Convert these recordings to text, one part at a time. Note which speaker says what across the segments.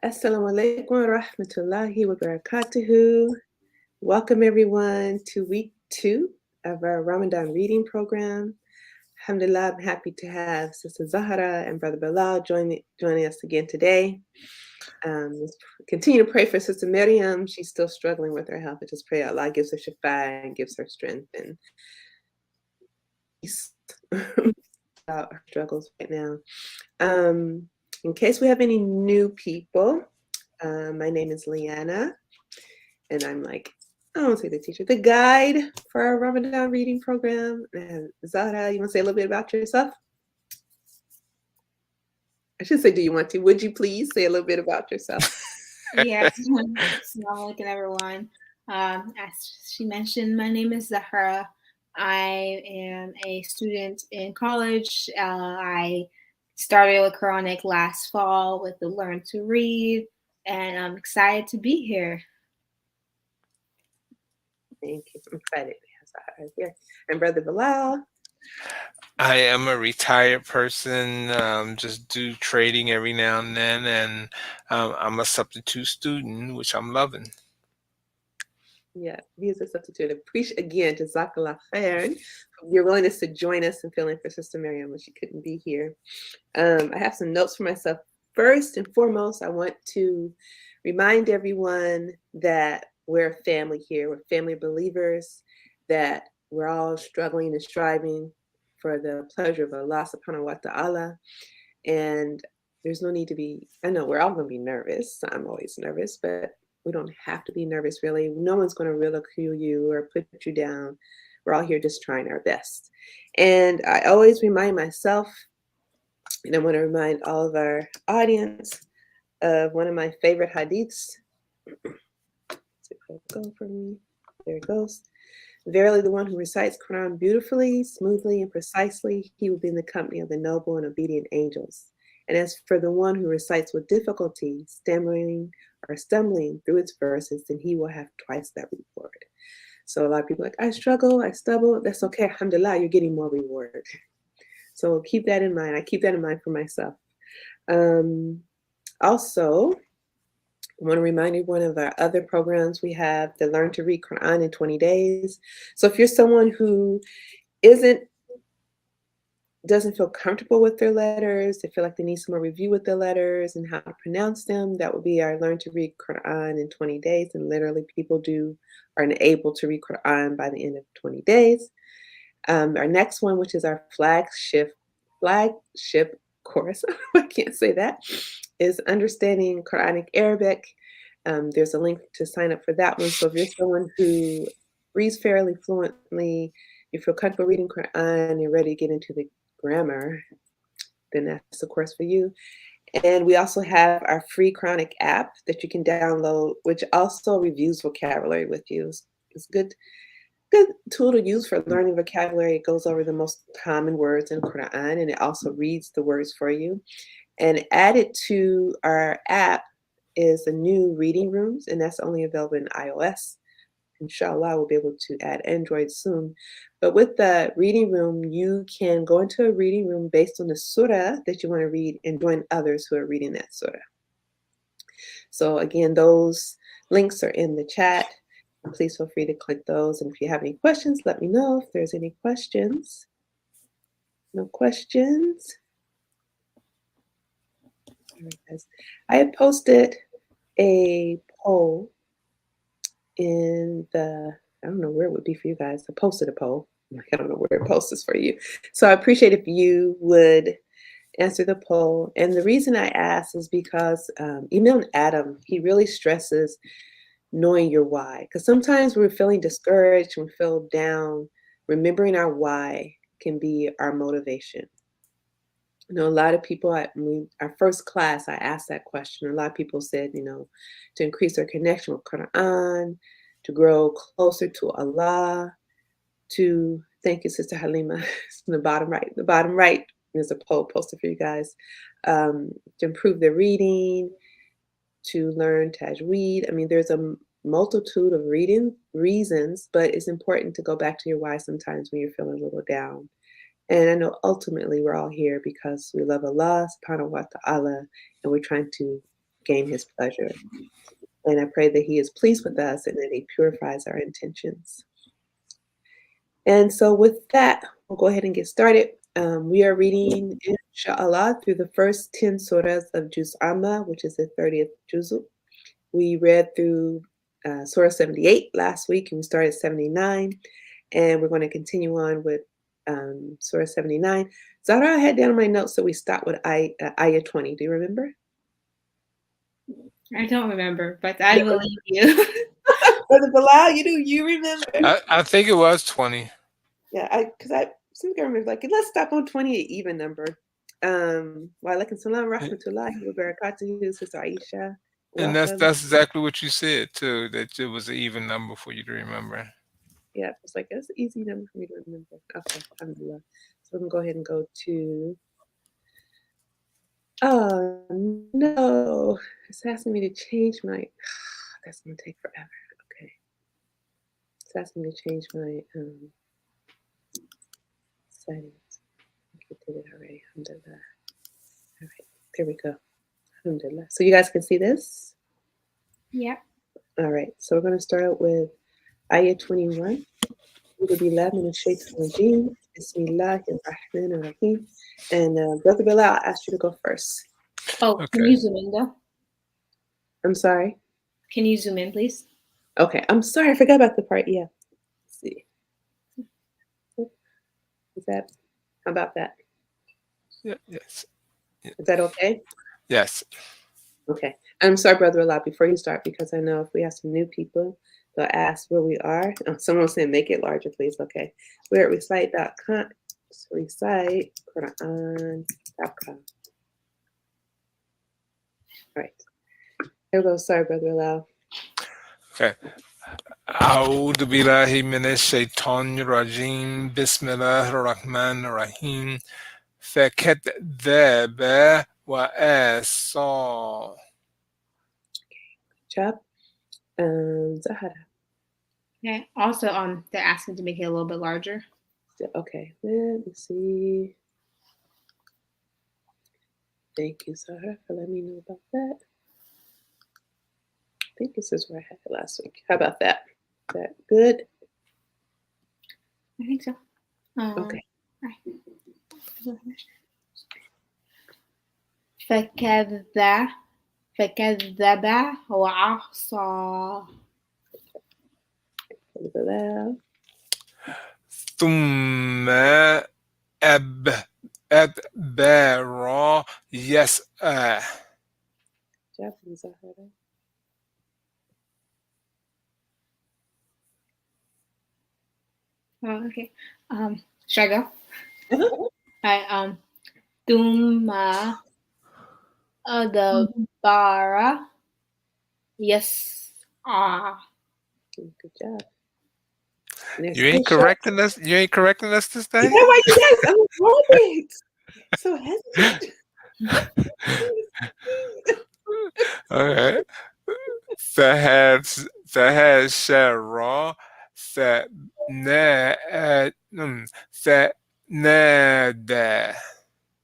Speaker 1: Assalamu alaikum wa rahmatullahi wa barakatuhu. Welcome everyone to week 2 of our Ramadan reading program. Alhamdulillah, I'm happy to have Sister Zahara and Brother Bilal joining us again today. Let's continue to pray for Sister Miriam. She's still struggling with her health. I just pray Allah gives her shifa and gives her strength and peace about her struggles right now. In case we have any new people, my name is Leanna, and I'm I don't want to say the teacher, the guide for our Ramadan reading program. And Zahra, you want to say a little bit about yourself? I should say, do you want to? Would you please say a little bit about yourself?
Speaker 2: Yes, Assalamu alaikum, everyone. As she mentioned, my name is Zahra. I am a student in college. I started with Quranic last fall with the Learn to Read, and I'm excited to be here.
Speaker 1: Thank you. I'm excited to have Zahra here. And Brother Bilal.
Speaker 3: I am a retired person, just do trading every now and then, and I'm a substitute student, which I'm loving.
Speaker 1: Yeah, he is a substitute. Appreciate again, Jazakallah khairan, for your willingness to join us and filling for Sister Miriam when she couldn't be here. I have some notes for myself. First and foremost, I want to remind everyone that we're a family here. We're family believers, that we're all struggling and striving for the pleasure of Allah subhanahu wa ta'ala. And there's no need to be, I know we're all going to be nervous. I'm always nervous, but we don't have to be nervous, really. No one's going to ridicule you or put you down. We're all here just trying our best. And I always remind myself, and I want to remind all of our audience of one of my favorite hadiths. Let's see if it'll go for me. There it goes. Verily, the one who recites Quran beautifully, smoothly, and precisely, he will be in the company of the noble and obedient angels. And as for the one who recites with difficulty, stammering or stumbling through its verses, then he will have twice that reward. So a lot of people are like, I struggle, I stumble. That's okay. Alhamdulillah, you're getting more reward. So keep that in mind. I keep that in mind for myself. Also, I want to remind everyone of our other programs. We have the Learn to Read Quran in 20 Days. So if you're someone who doesn't feel comfortable with their letters, they feel like they need some more review with their letters and how to pronounce them, that would be our Learn to Read Quran in 20 days. And literally people are able to read Quran by the end of 20 days. Our next one, which is our flagship course, I can't say that, is Understanding Quranic Arabic. There's a link to sign up for that one. So if you're someone who reads fairly fluently, you feel comfortable reading Quran, you're ready to get into the grammar, then that's the course for you. And we also have our free Quranic app that you can download, which also reviews vocabulary with you. It's good tool to use for learning vocabulary. It goes over the most common words in Quran, and it also reads the words for you. And added to our app is the new reading rooms, and that's only available in iOS. Inshallah, we'll be able to add Android soon. But with the reading room, you can go into a reading room based on the surah that you want to read and join others who are reading that surah. So again, those links are in the chat. Please feel free to click those. And if you have any questions, let me know if there's any questions. No questions? I had posted a poll in I don't know where it would be for you guys. I posted a poll. I don't know where it posts for you. So I appreciate if you would answer the poll. And the reason I asked is because Imam Adam, he really stresses knowing your why. Because sometimes we're feeling discouraged, we feel down. Remembering our why can be our motivation. You know, a lot of people, our first class, I asked that question. A lot of people said, to increase their connection with Quran, to grow closer to Allah, thank you, Sister Halima, it's in the bottom right. The bottom right, there's a poll posted for you guys, to improve their reading, to learn tajweed. I mean, there's a multitude of reasons, but it's important to go back to your why sometimes when you're feeling a little down. And I know ultimately we're all here because we love Allah subhanahu wa ta'ala, and we're trying to gain his pleasure. And I pray that he is pleased with us and that he purifies our intentions. And so with that, we'll go ahead and get started. We are reading, inshallah, through the first 10 surahs of Juz Amma, which is the 30th Juzu. We read through Surah 78 last week, and we started 79. And we're going to continue on with Surah 79. Zahra, I had down in my notes that we stopped with Ayah 20. Do you remember?
Speaker 2: I don't remember, but I believe you.
Speaker 1: Brother Bilal, you remember?
Speaker 3: I think it was 20.
Speaker 1: Yeah, because I seem to remember, like, let's stop on 20, an even number. Wa alaikum salam rahmatullahi wa barakatuhu, Sister Aisha.
Speaker 3: And
Speaker 1: Welcome.
Speaker 3: that's exactly what you said too, that it was an even number for you to remember.
Speaker 1: Yeah, it's like, that's an easy number for me to remember. Okay, alhamdulillah. So I'm going to go ahead and go to, oh no, it's asking me to change my, that's going to take forever. Okay. It's asking me to change my settings. I did it already, alhamdulillah. All right, there we go. Alhamdulillah. So you guys can see this?
Speaker 2: Yeah.
Speaker 1: All right, so we're going to start out with Ayah 21. Bismillahirrahmanirrahim. And Brother Bilal, I'll ask you to go first.
Speaker 2: Oh,
Speaker 3: Okay.
Speaker 2: Can you zoom in though?
Speaker 1: I'm sorry.
Speaker 2: Can you zoom in, please?
Speaker 1: Okay, I'm sorry, I forgot about the part. Yeah. Let's see. How about that?
Speaker 3: Yeah, yes.
Speaker 1: Is that okay?
Speaker 3: Yes.
Speaker 1: Okay. I'm sorry, Brother Bilal, before you start, because I know if we have some new people, they'll ask where we are. Oh, someone said make it larger, please. Okay. We're at recite.com. Recite Quran.com. All right. Here we go. Sorry, Brother Bilal.
Speaker 3: Okay. أعوذ بالله من الشيطان الرجيم بسم الله الرحمن الرحيم فكذب وعصى.
Speaker 1: Job. Zahara.
Speaker 2: Okay. Also, they're asking to make it a little bit larger.
Speaker 1: Okay. Let me see. Thank you, Zahara, for letting me know about that. I think this is where I had it last week. How about that? Is that good?
Speaker 2: I think so.
Speaker 1: Okay.
Speaker 2: فكذب وعصى.
Speaker 3: ثم أدبر يسعى.
Speaker 1: Japanese, Zahara.
Speaker 2: Oh, okay. Should I go? All right. Thumma adbara yas'a.
Speaker 1: Good job.
Speaker 3: You ain't correcting us. You ain't correcting us this day.
Speaker 1: Is that why you guys? I'm it. So hesitant.
Speaker 3: All right. Sahad Shara Satnada.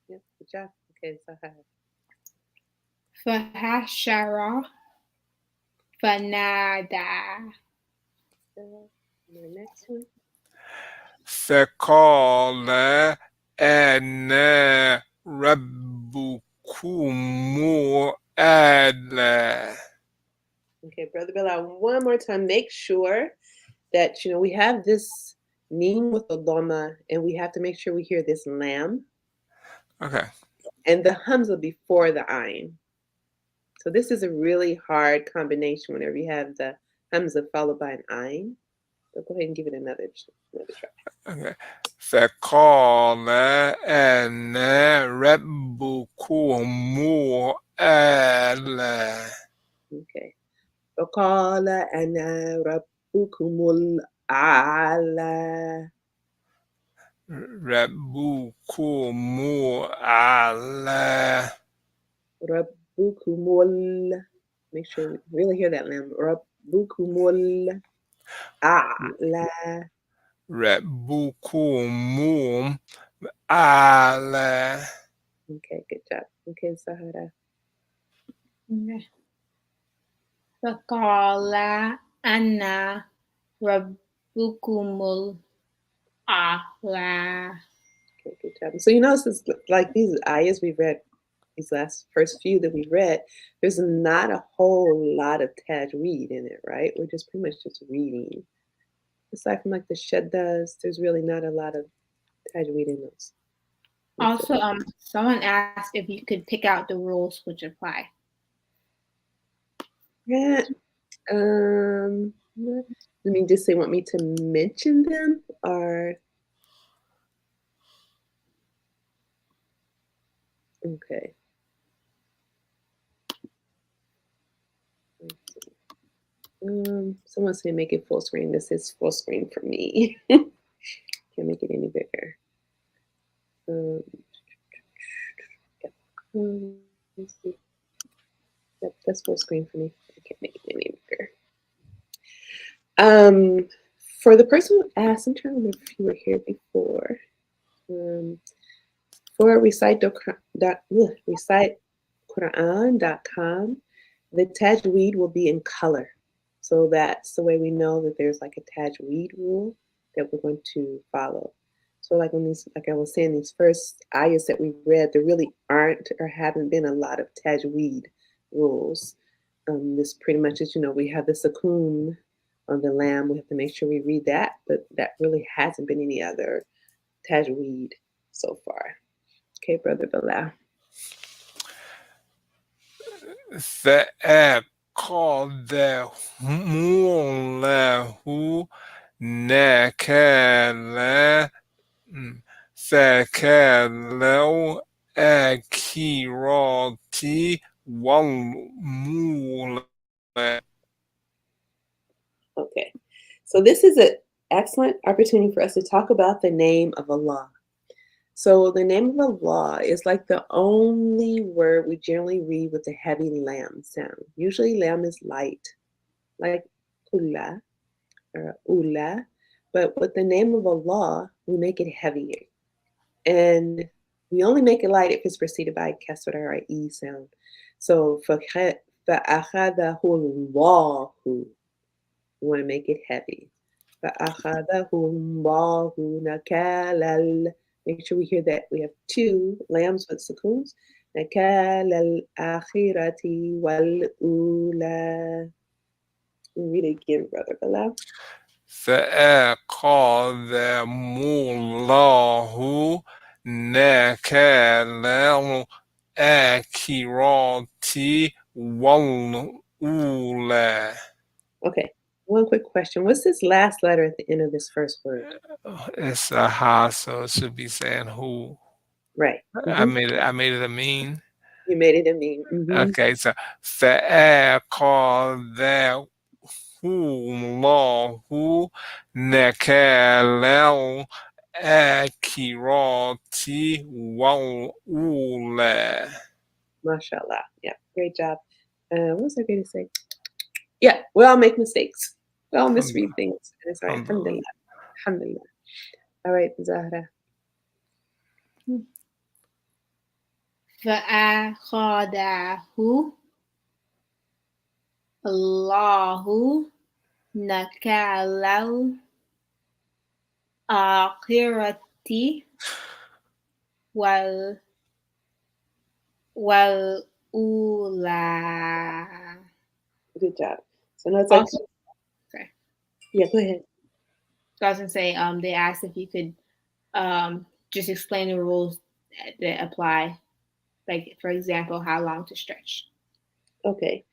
Speaker 1: Yes, good job. Okay, Zahara.
Speaker 2: Fahashara fanada.
Speaker 1: The next one.
Speaker 3: فقال أنا ربكم الأعلى.
Speaker 1: Okay, Brother Bilal, one more time. Make sure that we have this meme with the dhamma, and we have to make sure we hear this lam.
Speaker 3: Okay.
Speaker 1: And the hamza before the ayn. So this is a really hard combination whenever you have the hamza followed by an ayn. So go ahead and give it another try.
Speaker 3: Okay. فقال أنا ربكم الأعلى.
Speaker 1: Okay. فقال أنا ربكم الأعلى.
Speaker 3: ربكم الأعلى.
Speaker 1: ربكم Make sure we really hear that lamb. ربكم الأعلى.
Speaker 3: ربكم الأعلى.
Speaker 1: Okay, good job. Okay, Sahara.
Speaker 2: Okay. فقال أنا ربكم الأعلى.
Speaker 1: Okay, good job. So you notice it's like these ayahs we've read, these last first few that we've read, there's not a whole lot of tajweed in it, right? We're just pretty much just reading. Aside from like the shaddas, there's really not a lot of tajweed in those.
Speaker 2: Also, someone asked if you could pick out the rules which apply.
Speaker 1: Yeah. Let me just say, want me to mention them or? Okay. Someone say make it full screen. This is full screen for me. Can't make it any bigger. Let's see. Yep, that's full screen for me. I can't make it any bigger. For the person who asked, I'm trying to remember if you were here before. For recitequran.com, the tajweed will be in color. So that's the way we know that there's like a tajweed rule that we're going to follow. So like like I was saying, these first ayahs that we read, there really aren't or haven't been a lot of tajweed rules. This pretty much is, we have the sukoon on the lamb. We have to make sure we read that, but that really hasn't been any other tajweed so far. Okay, Brother Bilal.
Speaker 3: فَأَخَذَهُ نَكَالَ الْآخِرَةِ وَالْأُولَى.
Speaker 1: Okay, so this is an excellent opportunity for us to talk about the name of Allah. So the name of Allah is like the only word we generally read with a heavy lam sound. Usually lam is light, like ula or ula, but with the name of Allah, we make it heavier. And we only make it light if it's preceded by a kasra or an e sound. So فَأَخَذَهُ اللَّهُ. We want to make it heavy. فَأَخَذَهُ اللَّهُ نَكَالَ. Make sure we hear that we have two lambs with sukoons. نَكَالَ الْآخِرَةِ وَالْأُولَى. Read it again, Brother Bilal.
Speaker 3: فَأَخَذَهُ اللَّهُ نَكَالَ الْآخِرَةِ وَالْأُولَى.
Speaker 1: Okay, one quick question. What's this last letter at the end of this first word?
Speaker 3: It's a ha, so it should be saying who.
Speaker 1: Right.
Speaker 3: I made it a mean.
Speaker 1: You made it a mean.
Speaker 3: Okay, so فَأَخَذَهُ اللَّهُ نَكَالَ الْآخِرَةِ وَالْأُولَى.
Speaker 1: MashaAllah. Yeah, great job. What was I going to say? Yeah, we all make mistakes. We all misread things. And it's all right. Alhamdulillah. Alhamdulillah. All right, Zahra.
Speaker 2: فأخذه الله نكال الآخرة والأولى.
Speaker 1: Good job. So now it's like,
Speaker 2: Also, sorry.
Speaker 1: Yeah, go ahead.
Speaker 2: I was gonna say, they asked if you could just explain the rules that apply, like for example, how long to stretch.
Speaker 1: Okay.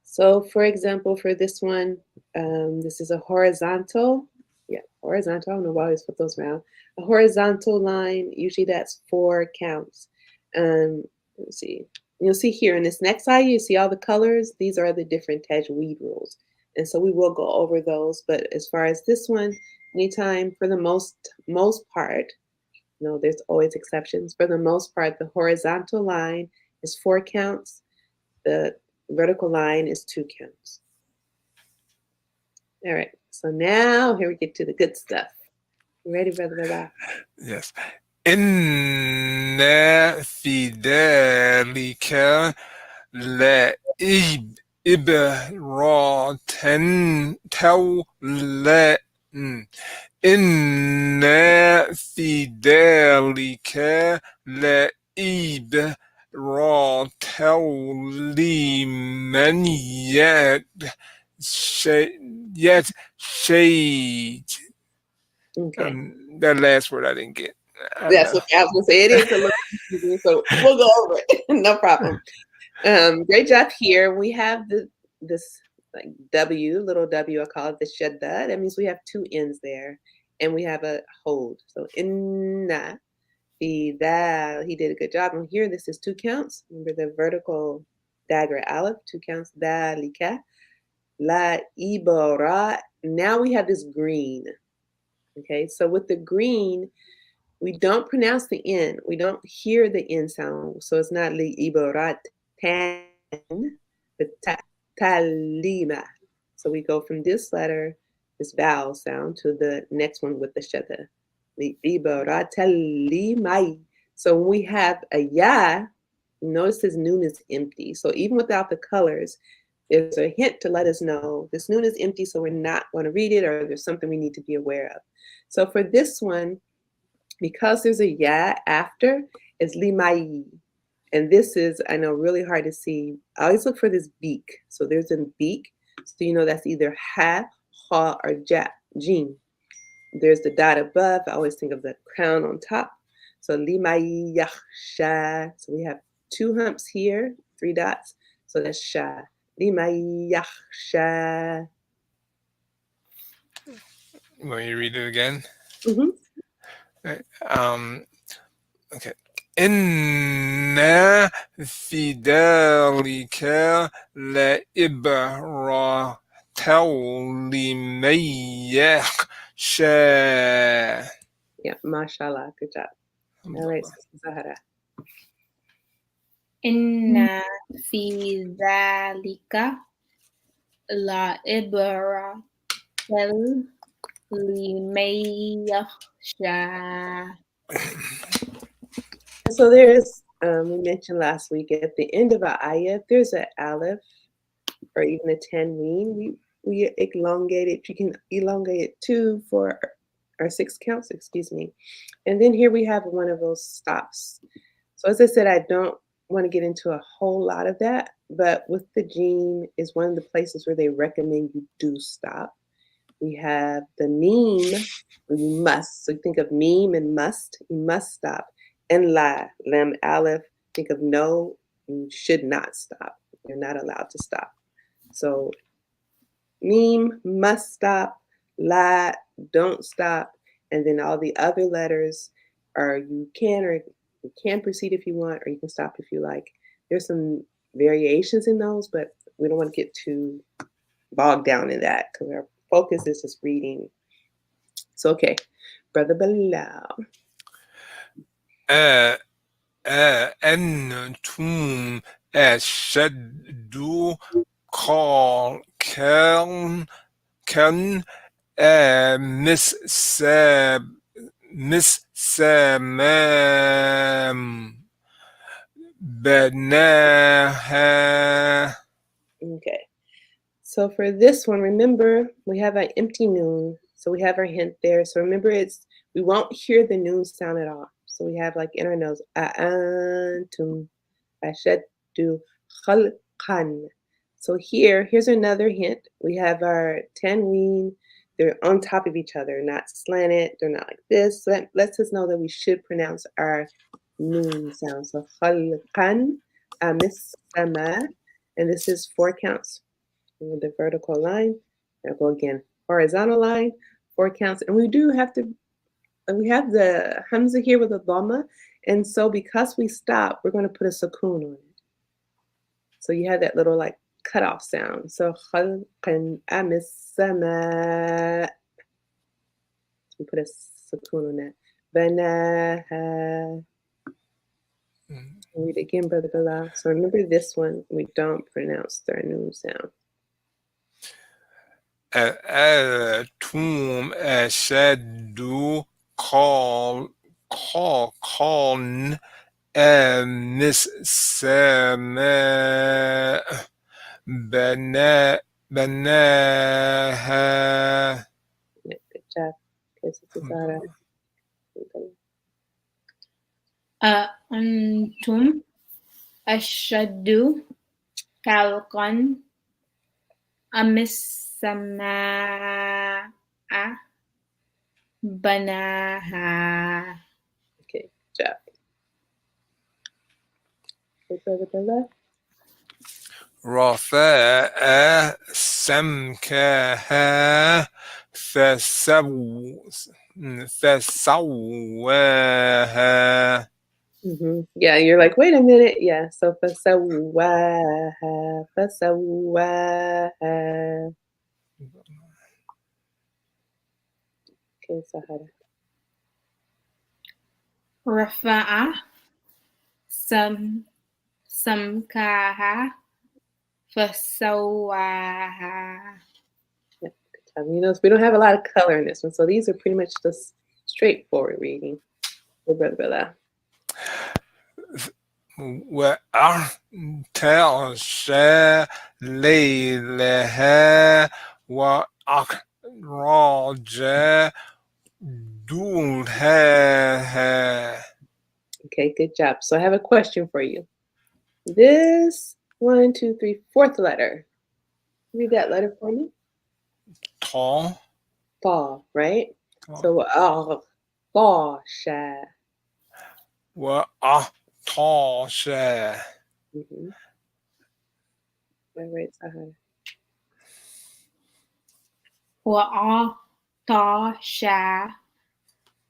Speaker 1: So for example, for this one, this is a horizontal. Yeah, horizontal. I don't know why I always put those around. A horizontal line, usually that's 4 counts. Let's see. You'll see here in this next ayah, you see all the colors. These are the different tajweed rules. And so we will go over those. But as far as this one, anytime for the most part, there's always exceptions. For the most part, the horizontal line is 4 counts. The vertical line is 2 counts. All right. So now here we get to the good stuff. You ready, Brother Bala?
Speaker 3: Yes. إِنَّ فِي ذَلِكَ إبرة تولى إن في ذلك لعبرة لمن يخشى.
Speaker 1: Okay.
Speaker 3: That last word I didn't get. I
Speaker 1: That's
Speaker 3: know.
Speaker 1: okay. I was gonna say it is a little confusing, so we'll go over it. No problem. Great job here. We have this like W, little W, I call it the shadda. That means we have two N's there, and we have a hold. So inna fi that. He did a good job. And here, this is two counts. Remember the vertical dagger aleph, two counts. Dalika, la ibara. Now we have this green. Okay, so with the green, we don't pronounce the N. We don't hear the N sound. So it's not li ibarat tan, but talima. So we go from this letter, this vowel sound, to the next one with the shadda. Li ibarat talimai. So when we have a ya, notice this noon is empty. So even without the colors, there's a hint to let us know this noon is empty, so we're not going to read it, or there's something we need to be aware of. So for this one, because there's a ya after, it's limai. And this is, I know, really hard to see. I always look for this beak. So there's a beak. So you know that's either ha, ha, or ja, jim. There's the dot above. I always think of the crown on top. So limai yachsha. So we have two humps here, three dots. So that's sha. Limai yachsha.
Speaker 3: Want you to read it again?
Speaker 1: Mm-hmm.
Speaker 3: Okay. إن في ذلك لعبرة لمن يخشى.
Speaker 1: Yeah, mashallah. Good job. All right, Zahara.
Speaker 2: إن في ذلك لعبرة لمن يخشى.
Speaker 1: So there's, we mentioned last week at the end of our ayah, there's an aleph or even a tanween. We elongate it. You can elongate it too for our 6 counts, excuse me. And then here we have one of those stops. So as I said, I don't want to get into a whole lot of that, but with the jim is one of the places where they recommend you do stop. We have the meme, where you must. So think of meme and must. You must stop. And la, lam, aleph. Think of no, you should not stop. You're not allowed to stop. So meme, must stop. La, don't stop. And then all the other letters are you can proceed if you want, or you can stop if you like. There's some variations in those, but we don't want to get too bogged down in that because our focus is just reading. So, okay, Brother Bilal.
Speaker 3: أنتم أشد خلقا مس سمام بناها.
Speaker 1: Okay. So for this one, remember we have an empty noon. So we have our hint there. So remember we won't hear the noon sound at all. So we have like in our nose, antum ashaddu khalqan. So here's another hint. We have our tanween. They're on top of each other, not slanted. They're not like this. So that lets us know that we should pronounce our noon sound. So khalqan, amisama. And this is 4 counts. With the vertical line, I'll go again. Horizontal line, 4 counts. And we have the hamza here with a dhamma. And so because we stop, we're going to put a sukoon on it. So you have that little like cutoff sound. So khalqan amisama. We put a sukoon on that. Banaha. Read it again, Brother Bilal. So remember this one, we don't pronounce the noon sound.
Speaker 3: أنتم أشد خلقا مس السماء بناها.
Speaker 1: Yeah, good job. Okay, Sister Zara.
Speaker 2: أأنتم أشد خلقا أم السماء بناها.
Speaker 1: Okay, good job. Okay, Brother Bella.
Speaker 3: رفع سمكها فسواها.
Speaker 1: Yeah, you're like, wait a minute. Yeah, so fasawaha, fasawaha. Okay, Sahara.
Speaker 2: رفع سمكها فسواها.
Speaker 1: Yeah, good job. You notice we don't have a lot of color in this one, so these are pretty much just straightforward reading. Okay, Brother Bella.
Speaker 3: وأغطش ليلها وأخرج ضحاها.
Speaker 1: Okay, good job. So I have a question for you. This 1, 2, 3, fourth letter. Read that letter for me.
Speaker 3: طا.
Speaker 1: Fa, right? So sha.
Speaker 3: وأغطش.
Speaker 1: Right, Sahara.
Speaker 2: وأغطش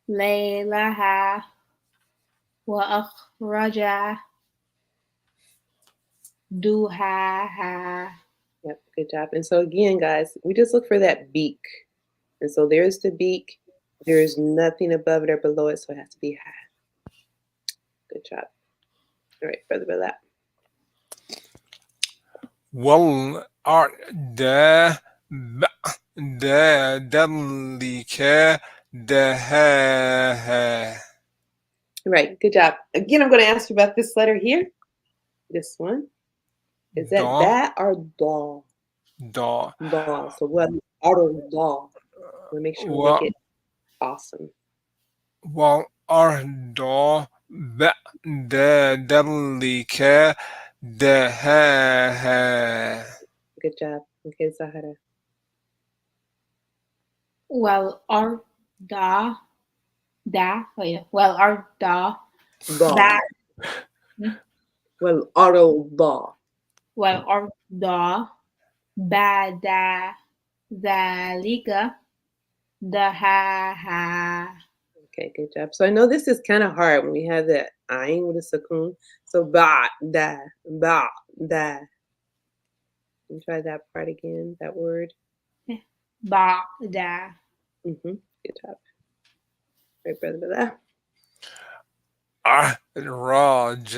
Speaker 2: ليلها وأخرج ضحاها.
Speaker 1: Yep, good job. And so again, guys, we just look for that beak. And so there's the beak. There's nothing above it or below it, so it has to be high. Good job. All right, Brother Bella.
Speaker 3: والأرض بعد ذلك دهاها.
Speaker 1: Right, good job. Again, I'm going to ask you about this letter here. This one. Is that
Speaker 3: Da.
Speaker 1: that or da?
Speaker 3: Da.
Speaker 1: Da. So what are da? We'll make sure we make it awesome.
Speaker 3: والأرض بعد ذلك دهاها.
Speaker 1: Good job. Okay, Zahara.
Speaker 2: والأرض والأرض
Speaker 1: Da.
Speaker 2: بعد
Speaker 1: Well, auto da.
Speaker 2: والأرض بعد ذلك دهاها.
Speaker 1: Okay, good job. So I know this is kind of hard when we have that ayin with a sukoon. So ba da. And try that part again, that word.
Speaker 2: بعد.
Speaker 1: Good job. Right, Brother Bella.
Speaker 3: أخرج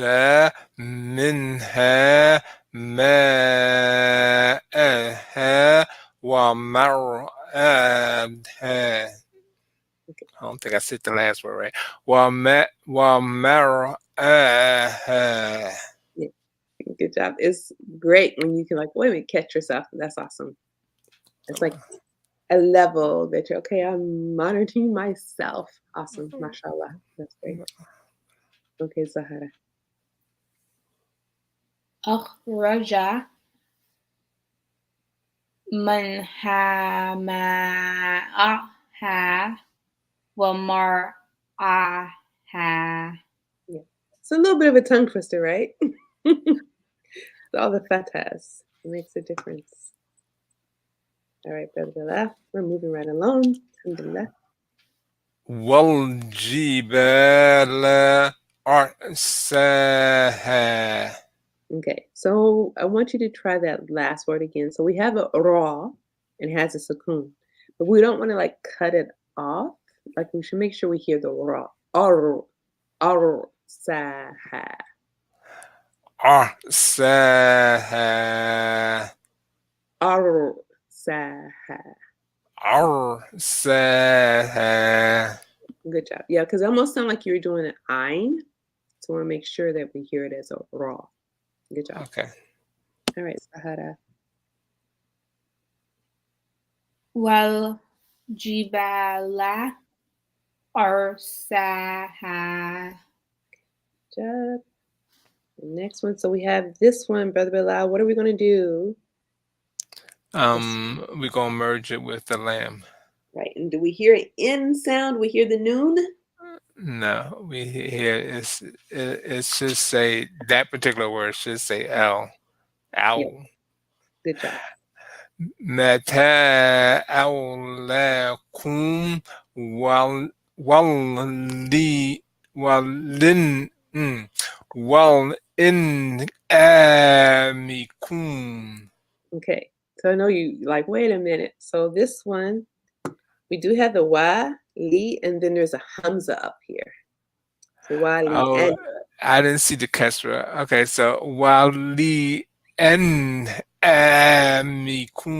Speaker 3: منها ماءها ومرعاها. I don't think I said the last word right. ومرعاها.
Speaker 1: Yeah, good job. It's great when you can like, wait a minute, catch yourself. That's awesome. It's like a level that you're okay. I'm monitoring myself. Awesome, mashallah. That's great. Okay, Zahara.
Speaker 2: أخرج منها ماءها ومرعاها.
Speaker 1: Yeah, it's a little bit of a tongue twister, right? All the fatas. It makes a difference. All right, Brother Bella. We're moving right along. Alhamdulillah.
Speaker 3: والجبال أرساها.
Speaker 1: Okay, so I want you to try that last word again. So we have a raw and it has a sukoon, but we don't want to like cut it off. Like we should make sure we hear the raw. Saha.
Speaker 3: أرساها.
Speaker 1: Saha.
Speaker 3: أرساها.
Speaker 1: Good job. Yeah, because it almost sound like you're doing an ein. So I want to make sure that we hear it as a raw. Good job.
Speaker 3: Okay.
Speaker 1: All right, Sahara.
Speaker 2: wal jibala arsaha.
Speaker 1: Job. The next one. So we have this one, Brother Bilal. What are we going to do?
Speaker 3: We're gonna merge it with the lamb.
Speaker 1: Right. And do we hear an N sound? We hear the noon?
Speaker 3: No, we hear it should say that particular word should say L. Owl.
Speaker 1: Yep. Good job.
Speaker 3: Mata awlakum walin wal in amikum.
Speaker 1: Okay. So I know you like, wait a minute. So this one, we do have the wa, li, and then there's a hamza up here. So wa, li,
Speaker 3: Oh,
Speaker 1: and.
Speaker 3: I didn't see the kesra. Okay, so wali en amikum.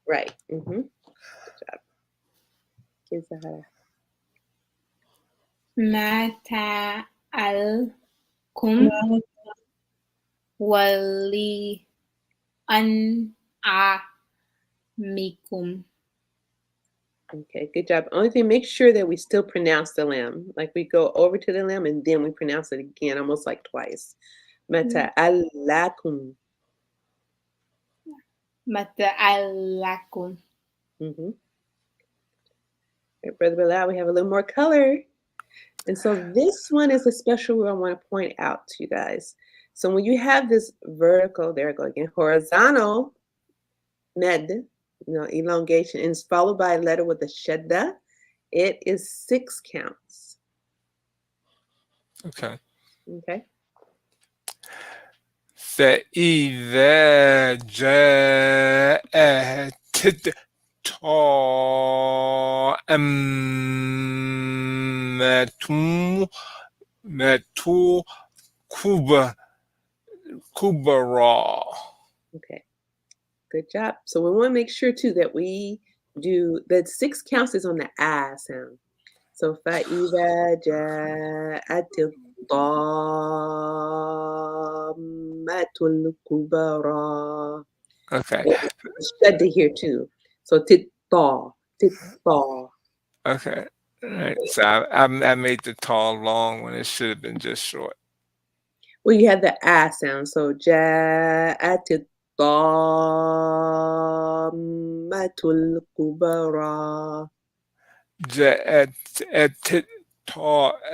Speaker 1: Right. Mm-hmm. Good job. Okay, Zahara.
Speaker 2: Mata al kum wali an amikum.
Speaker 1: Okay, good job. Only thing, make sure that we still pronounce the lamb. Like we go over to the lamb and then we pronounce it again, almost like twice. Mata alakum.
Speaker 2: Mata alakum.
Speaker 1: Mm-hmm. Right, Brother Bilal, we have a little more color. And so this one is a special one I want to point out to you guys. So when you have this vertical, there I go again, horizontal med, elongation, and it's followed by a letter with a shadda, it is 6 counts.
Speaker 3: Okay.
Speaker 1: Okay.
Speaker 3: فإذا جاءت الطامة كبرى.
Speaker 1: Okay. Good job. So we want to make sure too that we do that 6 counts is on the I sound. So فإذا جاءت الطامة الكبرى.
Speaker 3: Okay.
Speaker 1: Shadda here too. So titba.
Speaker 3: Okay. All right. So I made the tall long when it should have been just short.
Speaker 1: Well, you have the I sound. So جاءت الطامة الكبرى.
Speaker 3: جاءت الطامة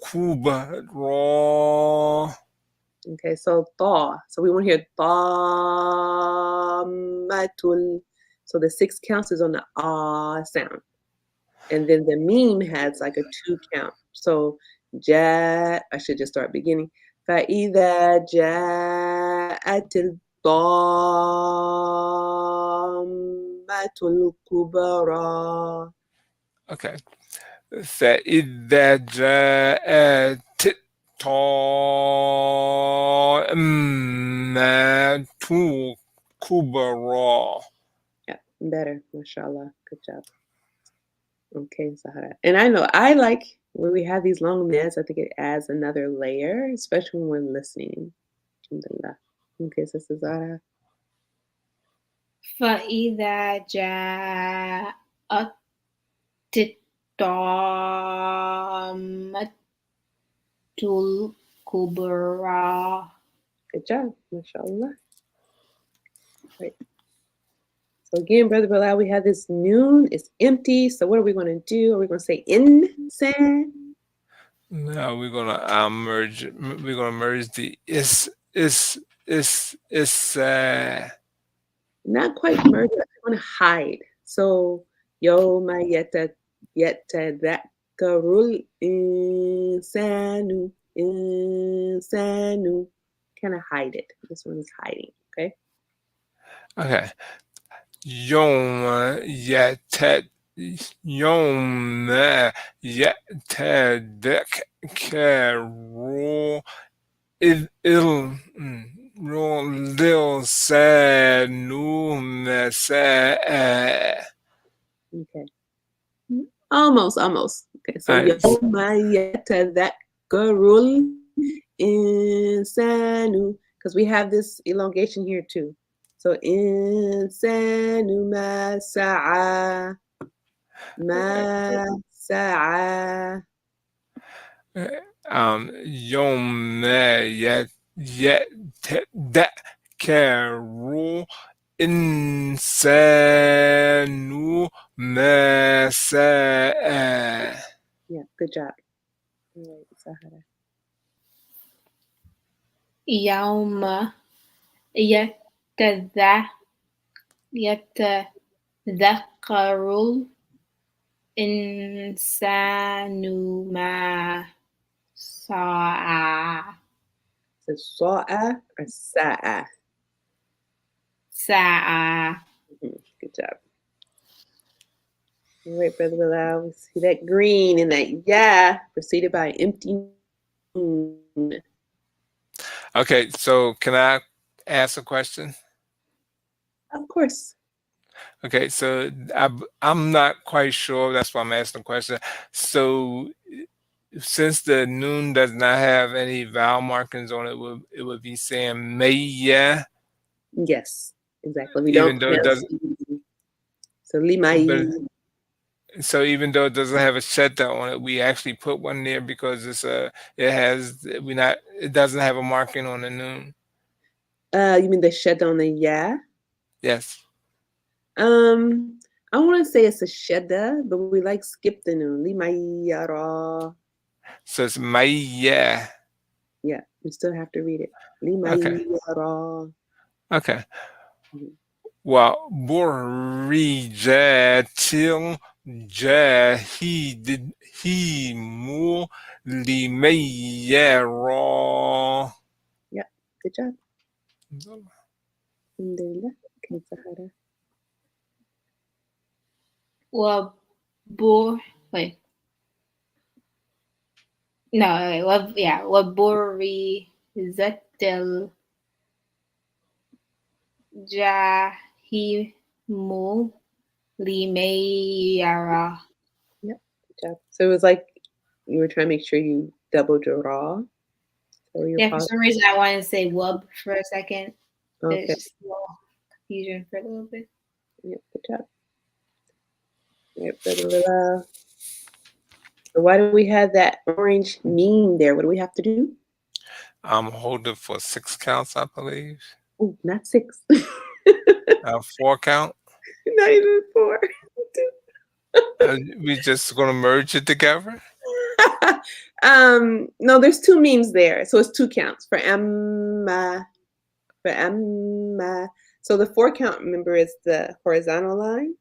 Speaker 3: كبرى.
Speaker 1: Okay, so tha. So we want to hear thammatul. So the 6 counts is on the ah sound. And then the meme has like a 2 count. So I should just start beginning. فَإِذَا جَاءَتِ الطَّامَّةُ الْكُبْرَى.
Speaker 3: Okay. فإذا جاءت الطامة كبرى.
Speaker 1: Yeah, better. MashaAllah. Good job. Okay, Zahara. And I know I like when we have these long meds, I think it adds another layer, especially when we're listening. Alhamdulillah. Okay, Sister Zahara.
Speaker 2: فإذا جاءت الطامة الكبرى.
Speaker 1: Good job. MashaAllah. Right. So again, Brother Bilal, we have this noon. It's empty. So what are we going to do? Are we going to say insan?
Speaker 3: No, we're gonna merge. We're gonna merge the
Speaker 1: Not quite merge. I want to hide. So yawma yatadhakkarul insanu. Kind of hide it. This one is hiding. Okay.
Speaker 3: Okay. يوم يتذكر الإنسان مساء.
Speaker 1: Okay. Almost. Okay. So يوم يتذكر الإنسان because we have this elongation here too. So insanu ma sa'a, ma sa'a.
Speaker 3: يوم يتذكر إنسان ما سعى.
Speaker 1: Yeah, good job. All right, Sahara.
Speaker 2: يوم يتذكر الإنسان ما سعى.
Speaker 1: So sa'a or sa'a.
Speaker 2: سعى.
Speaker 1: Good job. All right, Brother Bilal. We see that green and that yeah preceded by empty noon.
Speaker 3: Okay, so can I ask a question?
Speaker 1: Of course.
Speaker 3: Okay, so I'm not quite sure. That's why I'm asking the question. So, since the noon does not have any vowel markings on it, it would be saying Maya,
Speaker 1: Yes, exactly. We
Speaker 3: even
Speaker 1: don't
Speaker 3: though it
Speaker 1: pronounce
Speaker 3: doesn't.
Speaker 1: E. So limai.
Speaker 3: So even though it doesn't have a shadda on it, we actually put one there because it doesn't have a marking on the noon.
Speaker 1: You mean the shed on the yeah?
Speaker 3: Yes.
Speaker 1: I want to say it's a shedda, but we like skip the noon. Limayara.
Speaker 3: So it's Maya.
Speaker 1: Yeah, we still have to read it.
Speaker 3: Okay.
Speaker 1: Limayara.
Speaker 3: Okay.
Speaker 1: Mhm.
Speaker 3: وبرجات جاهدهم لمن يرى.
Speaker 1: Yeah, good job. Alhamdulillah. Okay, Sahara.
Speaker 2: Wait. No, وبرزت الجحيم لمن يرى.
Speaker 1: Yep, good job. So it was like you were trying to make sure you doubled your raw. So
Speaker 2: Yeah, for some reason I wanted to say wub for a second.
Speaker 1: Okay.
Speaker 2: It's just a little confusion for a little bit.
Speaker 1: Yep, good job. Yep, Brother. So why do we have that orange mean there? What do we have to do?
Speaker 3: Hold it for 6 counts, I believe.
Speaker 1: Oh, not 6.
Speaker 3: 4 count.
Speaker 1: Not even 4.
Speaker 3: We just gonna merge it together.
Speaker 1: No, there's 2 memes there, so it's 2 counts for Emma. For Emma. So the 4 count, remember, is the horizontal line,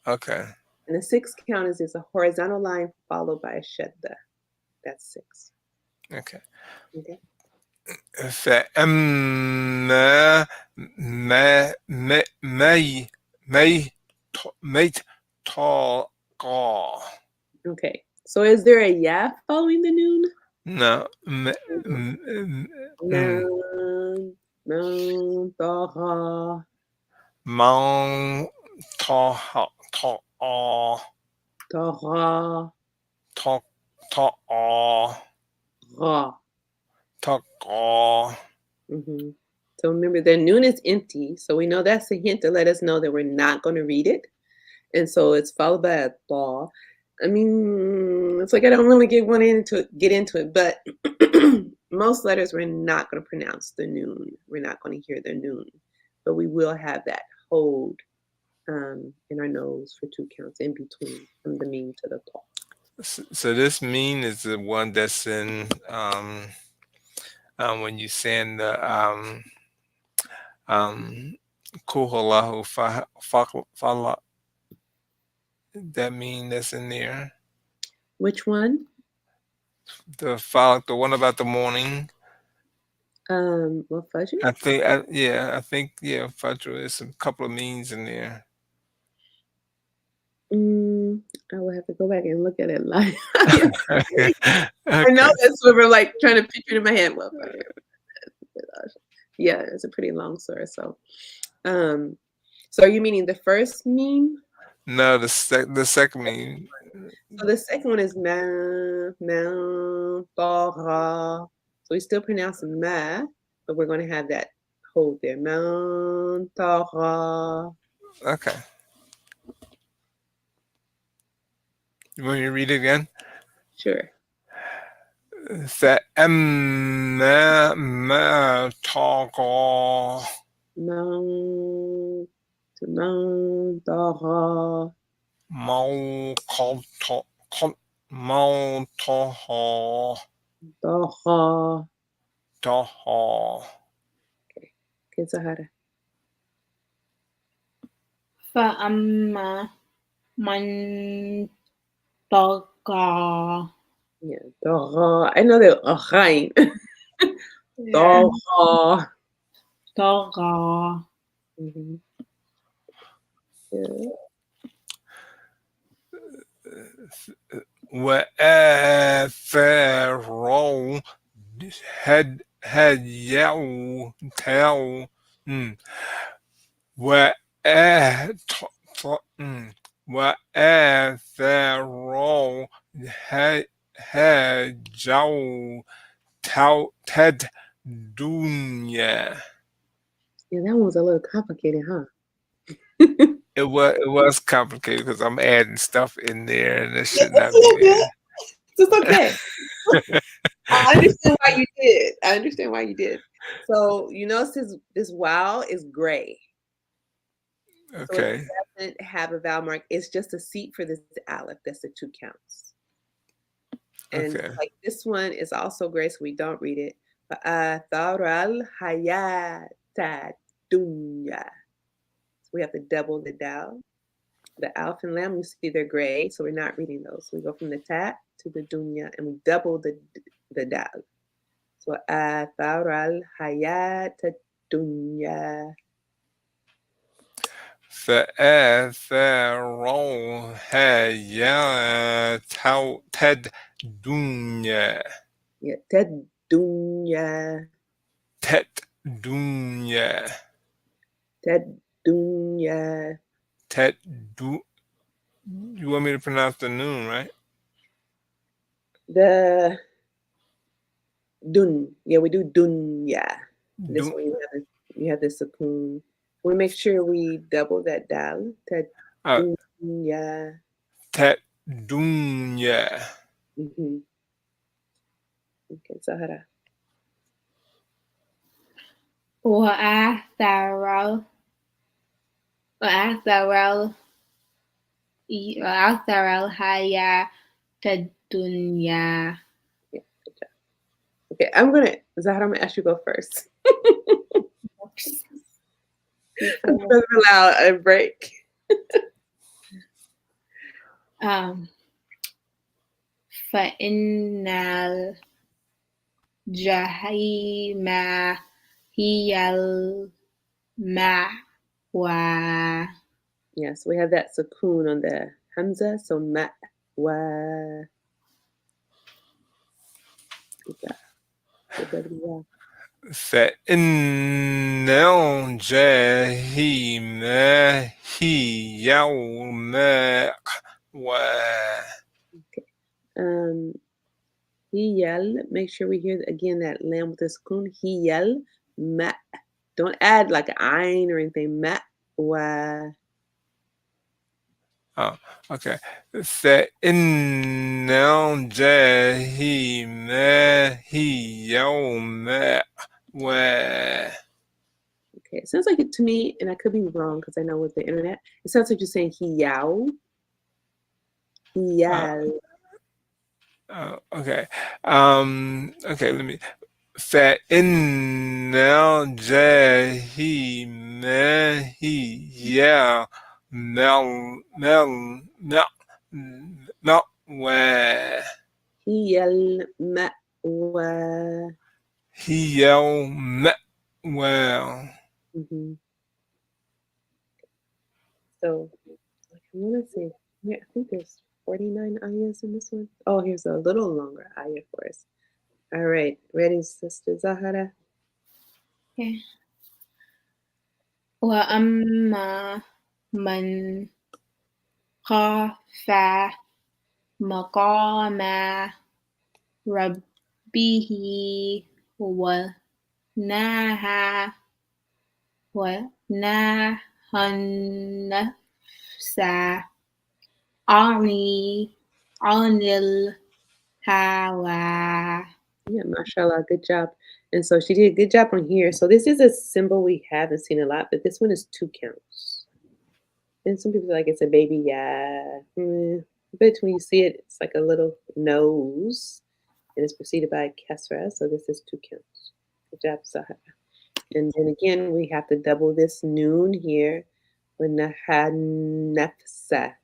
Speaker 3: Okay.
Speaker 1: and the 6 count is a horizontal line followed by a shadda. That's 6.
Speaker 3: Okay.
Speaker 1: Okay.
Speaker 3: فأما ما طاقة.
Speaker 1: Okay. So is there a yeah following the noon?
Speaker 3: No.
Speaker 1: No, taha.
Speaker 3: Man taha
Speaker 1: Taha. Ra. So remember, the noon is empty. So we know that's a hint to let us know that we're not going to read it. And so it's followed by a thaw. I mean, it's like I don't really get into it, but most letters we're not going to pronounce the noon. We're not going to hear the noon, but we will have that hold in our nose for 2 counts in between from the mean to the thaw.
Speaker 3: So this mean is the one that's in when you send the kuhulahu fala, that mean that's in there.
Speaker 1: Which one?
Speaker 3: The one about the morning.
Speaker 1: Well, Fudgy?
Speaker 3: I think Fudge is a couple of means in there.
Speaker 1: I will have to go back and look at it live.
Speaker 3: Okay.
Speaker 1: I know that's what we're like trying to picture it in my head. Well, yeah, it's a pretty long story. So, so are you meaning the first meme?
Speaker 3: No, the second meme.
Speaker 1: So the second one is ma, ma, ta, ra. So we still pronounce ma, but we're going to have that hold there. Mantara.
Speaker 3: Okay. You want me to read it again?
Speaker 1: Sure.
Speaker 3: فأما طغى
Speaker 1: Mantara.
Speaker 3: ما طغى
Speaker 1: Taha.
Speaker 3: طغى.
Speaker 1: Okay, Zahara.
Speaker 2: فأما من طغى.
Speaker 1: Yeah, Taha. I know they're Achain.
Speaker 2: Yeah.
Speaker 1: Taha.
Speaker 2: طغى.
Speaker 1: Mhm. Yeah.
Speaker 3: وآثروا هديه وآثروا هجوا الدنيا.
Speaker 1: Yeah, that one was a little complicated, huh?
Speaker 3: It was complicated because I'm adding stuff in there and it
Speaker 1: Yeah,
Speaker 3: should
Speaker 1: it's
Speaker 3: not be
Speaker 1: okay.
Speaker 3: there.
Speaker 1: It's okay. I understand why you did. I understand why you did. So you notice this wow is gray. So
Speaker 3: Okay.
Speaker 1: it doesn't have a vowel mark. It's just a seat for this aleph. That's the 2 counts. And
Speaker 3: Okay.
Speaker 1: like this one is also gray, so we don't read it. Fa'atharal hayata dunya. So we have to double the dal. The alf and lam, you see they're gray, so we're not reading those. So we go from the tat to the dunya, and we double the dal. So atharal hayata dunya.
Speaker 3: فآثروا حياة الدنيا.
Speaker 1: Yeah, tad dunya.
Speaker 3: الدنيا.
Speaker 1: Tad dunya.
Speaker 3: You want me to pronounce the noon, right?
Speaker 1: The dun. Yeah, we do dunya. This one you have the sukoon. We make sure we double that dal. Tad dunya.
Speaker 3: الدنيا.
Speaker 1: Mm-hmm. Okay, Zahara.
Speaker 2: وآثروا الحياة الدنيا.
Speaker 1: Yeah, good job. Okay, Zahara, I'm gonna ask you to go first. I'm gonna allow a break.
Speaker 2: فإن الجحيم هي المأوى.
Speaker 1: Yes, we have that sukoon on the hamza, so ma wa. Good job. Good.
Speaker 3: فإن الجحيم هي المأوى.
Speaker 1: Hiyal, make sure we hear again that lamb with the sukoon. Hiyal ma. Don't add like an ayn or anything. Ma wa.
Speaker 3: Oh, okay. فإن الجحيم هي المأوى.
Speaker 1: Okay, it sounds like it to me, and I could be wrong because I know with the internet, it sounds like you're saying hiyao. Hiyal.
Speaker 3: Okay. Okay, let me. فإن الجحيم هي مأوى.
Speaker 1: Hiyal ma'wa.
Speaker 3: هي المأوى.
Speaker 1: Mm-hmm. So, I want to say, yeah, I think there's 49 ayahs in this one. Oh, here's a little longer ayah for us. All right, ready, Sister Zahara?
Speaker 2: Okay. وأما من خاف مقام ربه naha what nahanafsa ani anil hawa.
Speaker 1: Yeah, mashallah, good job. And so she did a good job on here. So this is a symbol we haven't seen a lot, but this one is 2 counts. And some people are like it's a baby, yeah. But when you see it, it's like a little nose, and it's preceded by a kesra. So this is 2 counts. Good job, Sahara. And then again, we have to double this noon here. Wanahanafsa.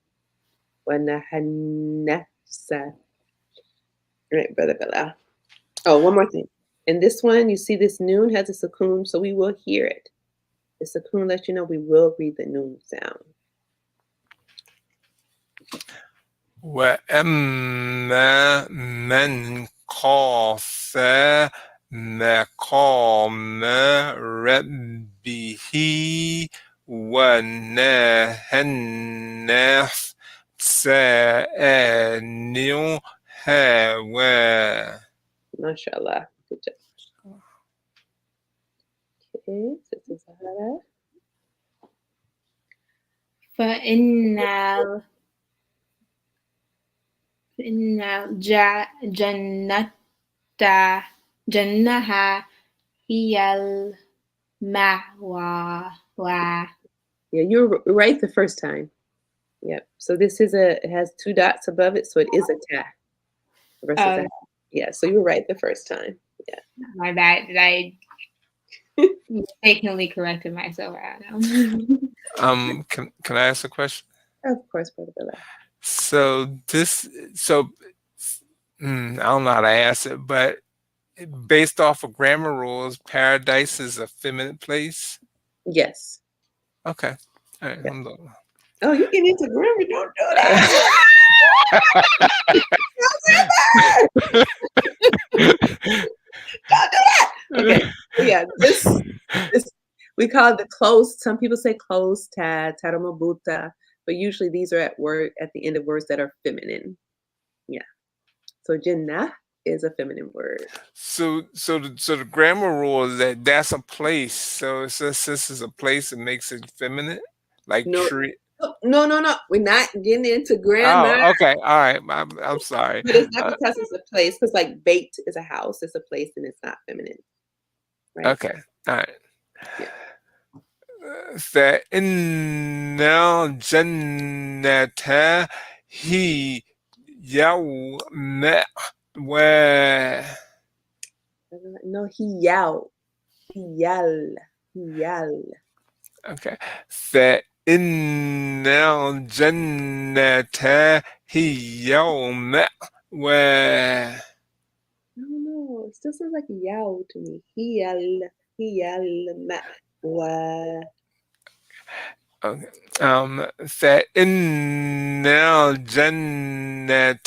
Speaker 1: Wanahanafsa. All right, Brother Bilal. Oh, one more thing. In this one, you see this noon has a sukoon, so we will hear it. The sukoon lets you know we will read the noon sound.
Speaker 3: وأما من خاف مقام ربه ونهى النفس عن الهوى.
Speaker 1: MashaAllah. Good job. Okay, Sister Sahara.
Speaker 2: فإن جنها هي المأوى.
Speaker 1: Yeah, you're right the first time. Yep. So this is it has 2 dots above it, so it is a ta versus a. Yeah, so you were right the first time. Yeah.
Speaker 2: My bad. Did I mistakenly corrected myself? I don't know.
Speaker 3: Can I ask a question?
Speaker 1: Of course, Brother Bilal.
Speaker 3: So I don't know how to ask it, but based off of grammar rules, paradise is a feminine place.
Speaker 1: Yes.
Speaker 3: Okay. All right.
Speaker 1: Yeah. Oh, you get into grammar? Don't do that. Don't do that. Okay. Yeah. This we call it the closed. Some people say closed tab, taramabuta, but usually these are at the end of words that are feminine. Yeah. So Jinnah is a feminine word.
Speaker 3: So the grammar rule is that's a place. So since this is a place, it makes it feminine, like tree.
Speaker 1: No. We're not getting into grammar.
Speaker 3: Oh, okay. All right. I'm sorry.
Speaker 1: But it's not because it's a place. Because like bait is a house. It's a place, and it's not feminine. Right.
Speaker 3: Okay. All right.
Speaker 1: Yeah.
Speaker 3: فإن الجنة هي يوم
Speaker 1: No, hiyal.
Speaker 3: Okay. فإن الجنة هي يوم
Speaker 1: No, it still sounds like yaw to me. Hiyal ma'wa.
Speaker 3: Okay. فإن الجنة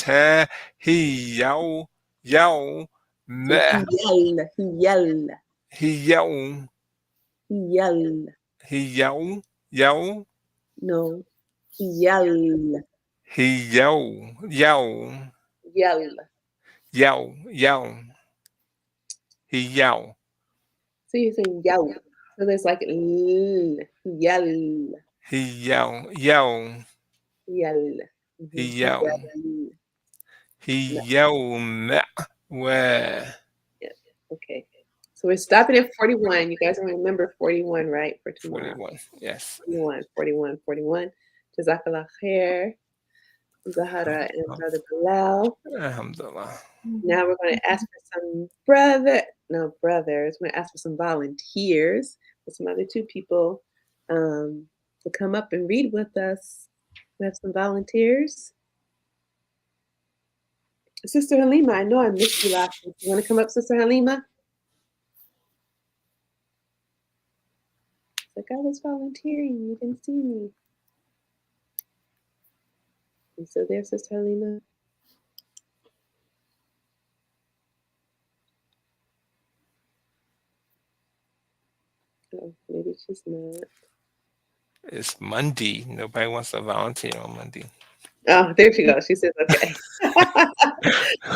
Speaker 3: هي يوم هي
Speaker 1: No. Hiyal. So you're saying yaw. So there's like yal. Yeah. Okay. So we're stopping at 41. You guys remember 41, right? For tomorrow.
Speaker 3: 41. Yes.
Speaker 1: 41. Jazakallah khair. Zahara and Brother Bilal.
Speaker 3: Alhamdulillah.
Speaker 1: Now we're going to ask for some brothers. We're going to ask for some volunteers, for some other 2 people to come up and read with us. We have some volunteers. Sister Halima, I know I missed you last week. You want to come up, Sister Halima? It's like I was volunteering. You didn't see me. You still there, Sister Halima? Oh, maybe she's not.
Speaker 3: It's Monday. Nobody wants to volunteer on Monday.
Speaker 1: Oh, there she goes. She says, okay.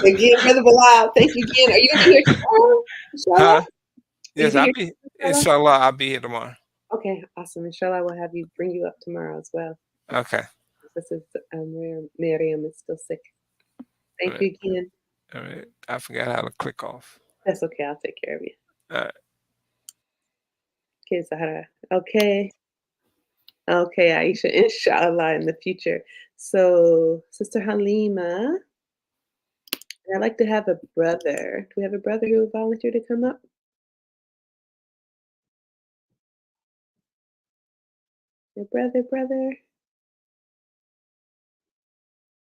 Speaker 1: Again, Brother Bilal, thank you again. Are you going to be here tomorrow, inshallah?
Speaker 3: Yes,
Speaker 1: be
Speaker 3: I'll
Speaker 1: here
Speaker 3: be.
Speaker 1: tomorrow?
Speaker 3: Inshallah, I'll be here tomorrow.
Speaker 1: Okay, awesome. Inshallah, we'll have you bring you up tomorrow as well.
Speaker 3: Okay.
Speaker 1: This is Miriam is still sick. Thank you again.
Speaker 3: All right. I forgot how to click off.
Speaker 1: That's okay. I'll take care of you.
Speaker 3: All right.
Speaker 1: Okay, Zahra. Okay. Okay, Aisha, inshallah, in the future. So, Sister Halima, I'd like to have a brother. Do we have a brother who would volunteer to come up? Your brother?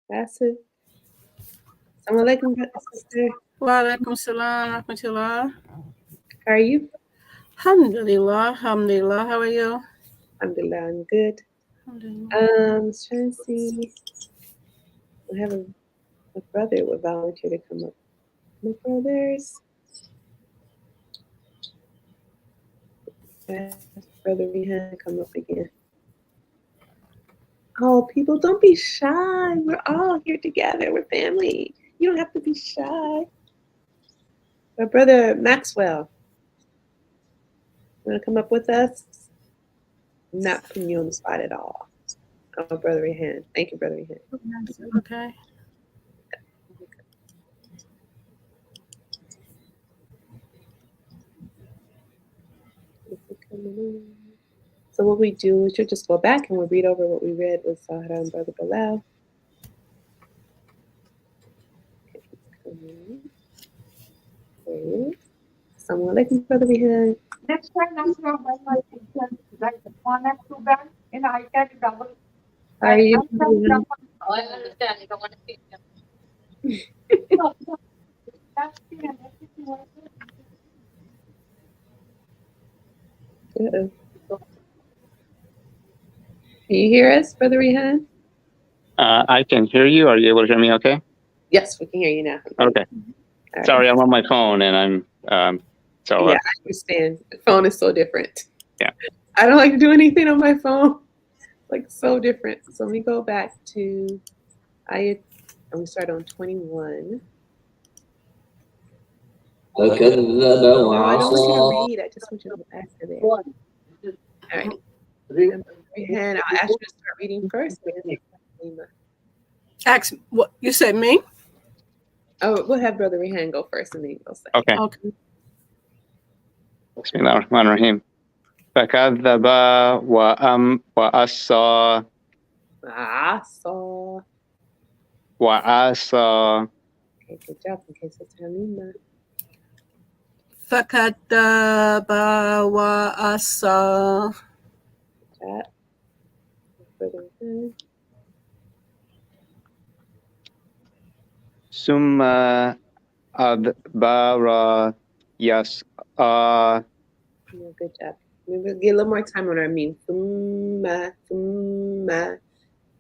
Speaker 1: Bassett? Assalamu alaikum, sister.
Speaker 4: Wa alaikum salam wa rahmatullah.
Speaker 1: How are you?
Speaker 4: Alhamdulillah, alhamdulillah. How are you?
Speaker 1: Alhamdulillah, I'm good.
Speaker 4: Alhamdulillah.
Speaker 1: I was trying to see. We have a brother who would volunteer to come up. My brothers. Brother Rehan come up again. Oh, people, don't be shy. We're all here together. We're family. You don't have to be shy. My brother Maxwell, you want to come up with us? I'm not putting you on the spot at all. Oh, Brother Rehan. Thank you, Brother Rehan.
Speaker 4: Okay.
Speaker 1: So what we do is you'll just go back and we'll read over what we read with Sahara and Brother Bilal. Assalamu alaikum, Brother Rehan.
Speaker 5: Next time, I'm going to buy my picture, like the format too bad, and I can double.
Speaker 1: How are you?
Speaker 5: I understand. You don't want to see them.
Speaker 1: Uh-oh. Can you hear us, Brother Rehan?
Speaker 6: I can hear you. Are you able to hear me okay?
Speaker 1: Yes, we can hear you now.
Speaker 6: Okay.
Speaker 1: Right.
Speaker 6: Sorry, I'm on my phone and I'm
Speaker 1: Yeah, I understand. The phone is so different.
Speaker 6: Yeah.
Speaker 1: I don't like to do anything on my phone. Like so different. So let me go back to ayat, and we start on 21.
Speaker 7: فكذب
Speaker 1: No, I don't want you to
Speaker 7: وعصى
Speaker 1: read. I just want you to go back to there. All right. And I'll ask you to start reading first.
Speaker 4: Ask what you said me?
Speaker 1: Oh, we'll have Brother Rehan go first and then you'll say.
Speaker 6: okay.
Speaker 4: Okay.
Speaker 6: بسم الله الرحمن الرحيم. فكذب وعصى وعصى.
Speaker 1: Okay, good job. Okay, so Halima.
Speaker 4: فكذب وعصى.
Speaker 1: Chat. Brother Rehan.
Speaker 6: ثم أدبر يسعى.
Speaker 1: Yeah, good job. We'll get a little more time on our meme. Thumma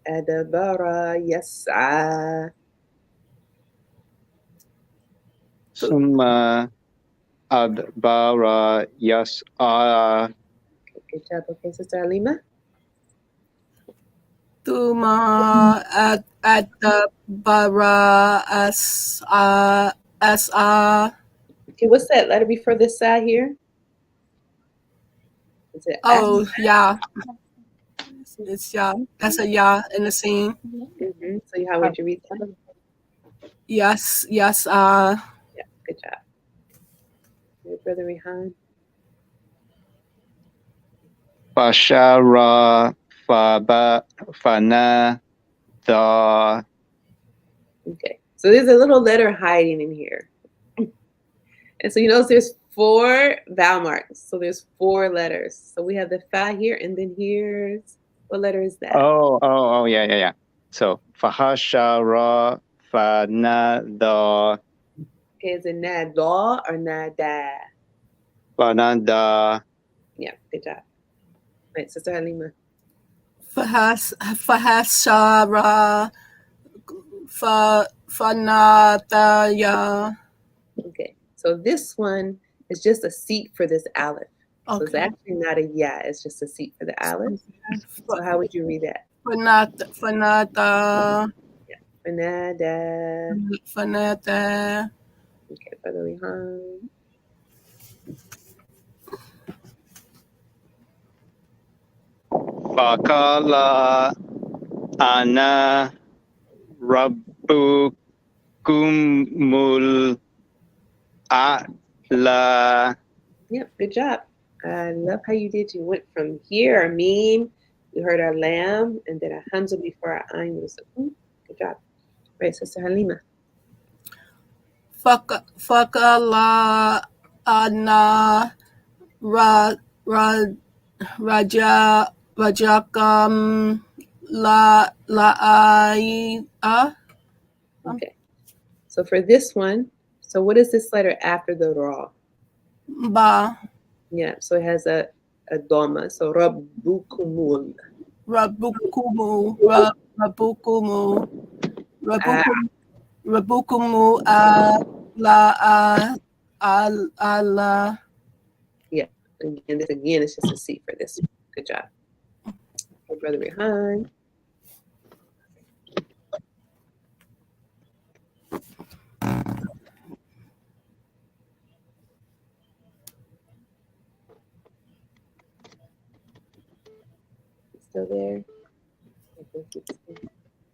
Speaker 1: adabara yas'a.
Speaker 6: ثم أدبر يسعى.
Speaker 1: Okay, good job. Okay, Sister Halima.
Speaker 4: ثم أدبر أسعى.
Speaker 1: Okay, what's that letter before this side here? Is it
Speaker 4: Oh, yeah. It's yeah. That's a yeah in the scene.
Speaker 1: Mm-hmm. So how would you read that?
Speaker 4: Yes.
Speaker 1: Yeah, good job. Your Brother Rehan.
Speaker 6: فشار فنادى.
Speaker 1: Okay, so there's a little letter hiding in here. And so you notice there's 4 vowel marks. So there's 4 letters. So we have the fa here, and then here's, what letter is that?
Speaker 6: Oh, yeah. So, فحشر فنادى.
Speaker 1: Okay, is it nada or nada?
Speaker 6: فنادى.
Speaker 1: Yeah, good job. Right, Sister Halima.
Speaker 4: فحشر فنادى.
Speaker 1: Okay, so this one is just a seat for this aleph. So it's actually not a ya, it's just a seat for the aleph. So how would you read that?
Speaker 4: فنادى.
Speaker 1: Fanada. Okay, Brother Rehan.
Speaker 6: Fakala ana rabbukumul a'la.
Speaker 1: Yep, good job. I love how you did. You went from here, our meme, we heard our lamb, and then a hamza before our ayn was a good job. Right, Sister Halima.
Speaker 4: Fakala ana rajakam la'aya.
Speaker 1: Okay. So for this one, so what is this letter after the ra?
Speaker 4: Ba.
Speaker 1: Yeah, so it has a doma. So rabbukumul.
Speaker 4: Rabukumu.
Speaker 1: Ah,
Speaker 4: Rabukumu ala.
Speaker 1: yeah. Again, this again is just a C for this. Good job. Hey, Brother Rehan. Still there?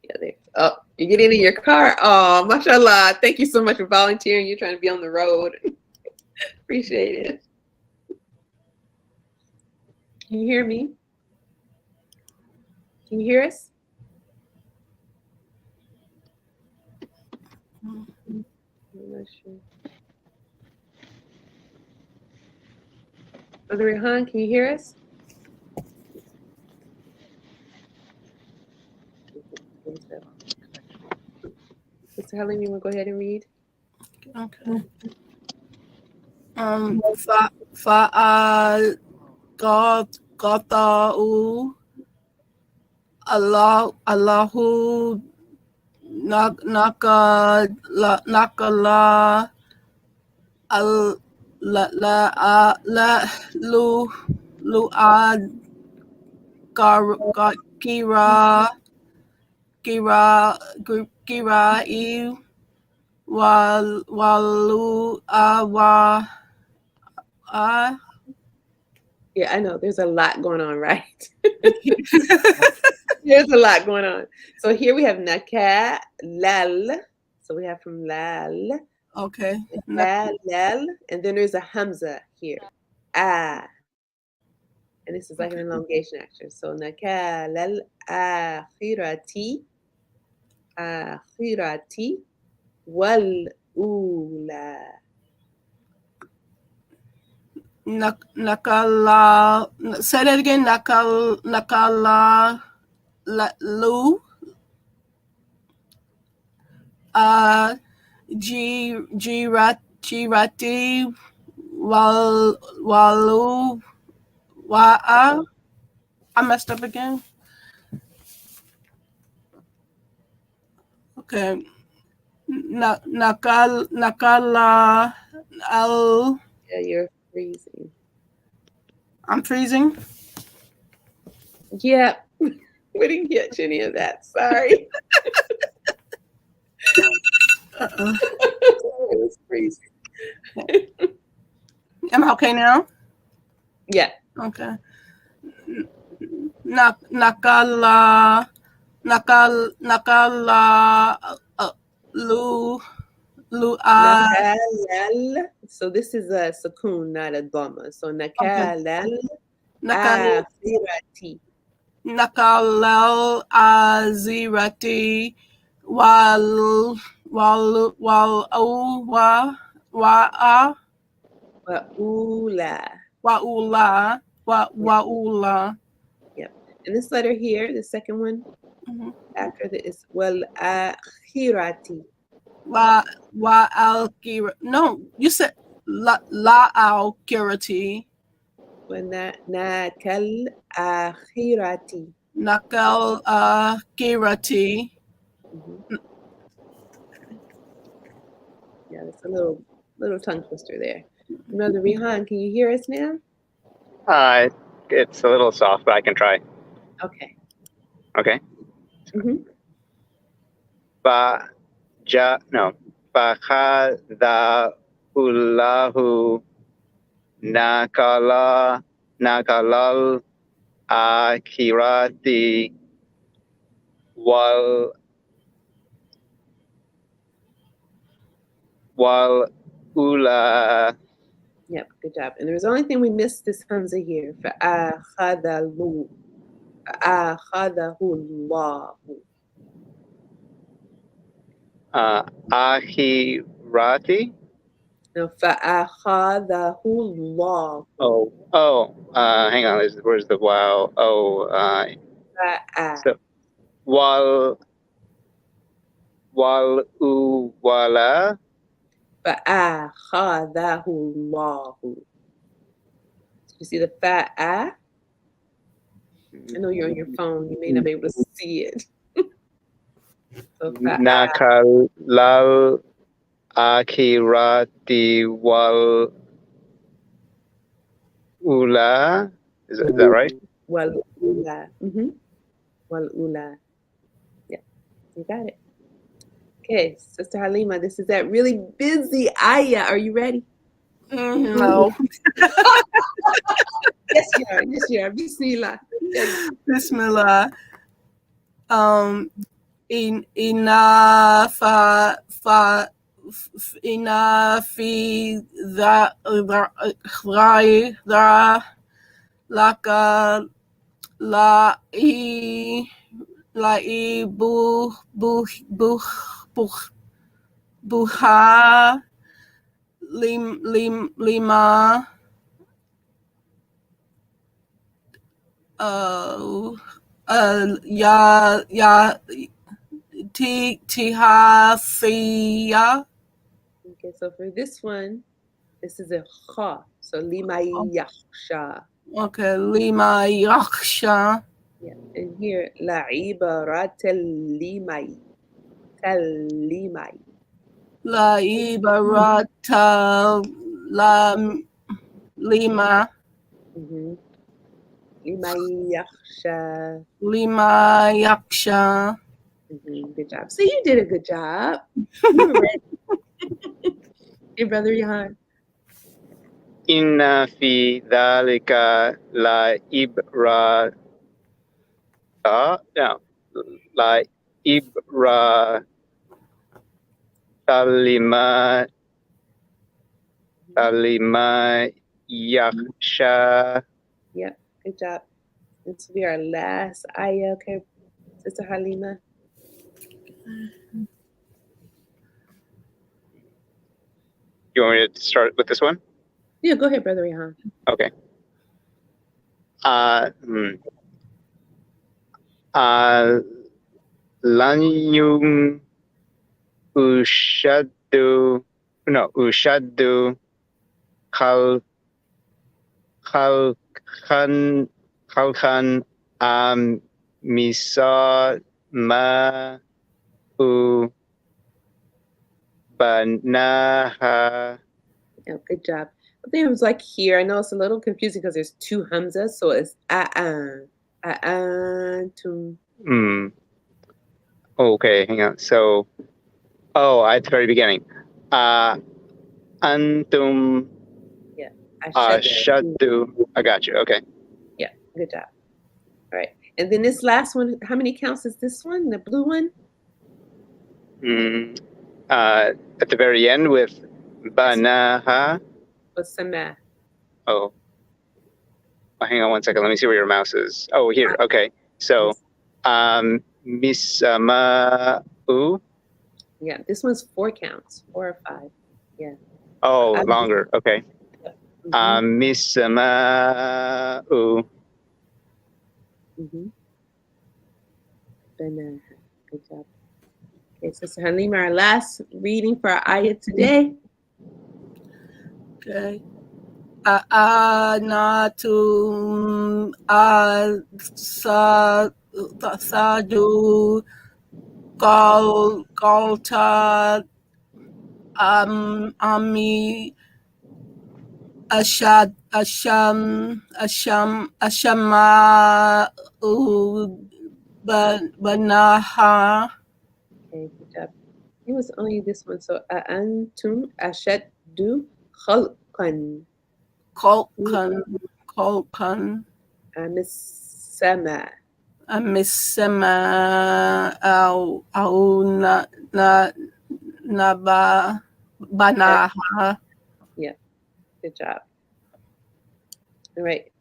Speaker 1: Yeah, there. Oh, you're getting in your car. Oh, mashallah. Thank you so much for volunteering. You're trying to be on the road. Appreciate it. Can you hear me? Can you hear us? I'm not sure. Brother Rehan, can you hear us? Sister Helen, you want to go ahead and read?
Speaker 4: Okay. Fa'al qata'u Allahu nakala al lu ad kira walu awa.
Speaker 1: Yeah, I know. There's a lot going on, right? There's a lot going on. So here we have naka, lal. So we have from lal.
Speaker 4: Okay.
Speaker 1: Lal, and then there's a hamza here. Ah. And this is like an elongation action. So naka, lal, akhirati, wal ula.
Speaker 4: Nakala. Say that again. Nakala. Lu. Girati. Walu. Wa'a. I messed up again. Okay. Nakala. Al.
Speaker 1: Yeah, you're freezing.
Speaker 4: I'm freezing.
Speaker 1: Yeah. We didn't get any of that. Sorry. It was freezing.
Speaker 4: Am I okay now?
Speaker 1: Yeah.
Speaker 4: Okay. Nakala lu
Speaker 1: Nakalal. So this is a sukoon, not a dhamma. So nakalal akhirati.
Speaker 4: Nakalal azirati wal waula.
Speaker 1: Yep. And this letter here, the second one, after the is wal akhirati.
Speaker 4: Wa al kira. No, you said la al kirati.
Speaker 1: Nakal akhirati.
Speaker 4: Nakal kirati.
Speaker 1: Yeah, that's a little tongue twister there. Brother Rehan, can you hear us now?
Speaker 6: It's a little soft, but I can try.
Speaker 1: Okay.
Speaker 6: Okay.
Speaker 1: Mm-hmm.
Speaker 6: Fakhadhahullahu nakalal akhirati wal ula.
Speaker 1: Yep, good job. And there's only thing we missed this Hamza here. فَأَخَذَهُ اللَّهُ.
Speaker 6: Akhirati.
Speaker 1: No, فَأَخَذَهُ اللَّهُ.
Speaker 6: Hang on. Where's the wow? So wal uwala.
Speaker 1: فَأَخَذَهُ اللَّهُ. You see the fa'a? I know you're on your phone. You may not be able to see it. So
Speaker 6: Nakal lal akhirati wal ula. Is that right?
Speaker 1: wal ula. Wal ula. Yeah, you got it. Okay, Sister Halima, this is that really busy ayah. Are you ready?
Speaker 4: No.
Speaker 1: Yes, you are. Yes, you are. Bismillah.
Speaker 4: Bismillah. Inna fi laka buha lima ya tihafiya.
Speaker 1: Okay, so for this one, this is a kha. So lima yakhsha.
Speaker 4: Okay, lima yakhsha.
Speaker 1: Yeah, and here la ibaratal limai. Limai.
Speaker 4: La ibarata la lima.
Speaker 1: Lima yakhsha.
Speaker 4: Lima yaksha.
Speaker 1: Good job. So you did a good job. You were ready. Hey, Brother Johan.
Speaker 6: Inna fi dhalika la ibra. La ibra talima yaksha.
Speaker 1: Yep, good job. This will be our last ayah, okay, Sister Halima?
Speaker 6: You want me to start with this one?
Speaker 1: Yeah, go ahead, Brother Johan.
Speaker 6: Okay. Lan yung ushaddu khalkan misa ma banaha.
Speaker 1: Yeah, good job. I think it was like here. I know it's a little confusing because there's two hamzas, so it's tum.
Speaker 6: Okay, hang on. So, at the very beginning. Antum.
Speaker 1: Yeah.
Speaker 6: Ashaddu. I got you. Okay.
Speaker 1: Yeah, good job. All right. And then this last one, how many counts is this one? The blue one?
Speaker 6: At the very end with banaha.
Speaker 1: What's sama?
Speaker 6: Oh, hang on one second. Let me see where your mouse is. Oh, here. Okay. So, misama'u.
Speaker 1: Yeah, this one's 4 counts, 4 or 5. Yeah.
Speaker 6: Oh, longer. Okay. Misama'u.
Speaker 1: Good job. Okay, Sister Halima, our last reading for our ayah today.
Speaker 4: Okay. Anatum sadu galta ami ashama banaha.
Speaker 1: Okay, good job. It was only this one. So antum ashaddu khalqan.
Speaker 4: Kolkan.
Speaker 1: Sama.
Speaker 4: Amesema au na banaha.
Speaker 1: Yeah, good job. All right.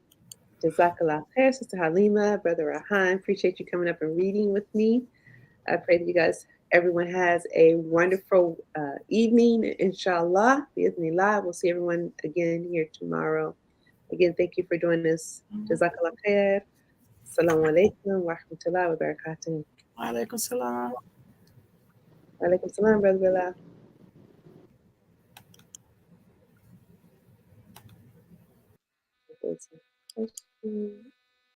Speaker 1: Jazakallah khair, Sister Halima, Brother Rahan. Appreciate you coming up and reading with me. I pray that you guys, everyone has a wonderful evening, inshallah. Bi'idhnillah. We'll see everyone again here tomorrow. Again, thank you for joining us. Jazakallah khair. Assalamu alaikum wa rahmatullahi wa barakatuh.
Speaker 4: Wa alaikum salam.
Speaker 1: Wa alaikum salam, Brother Bilal. Thank you.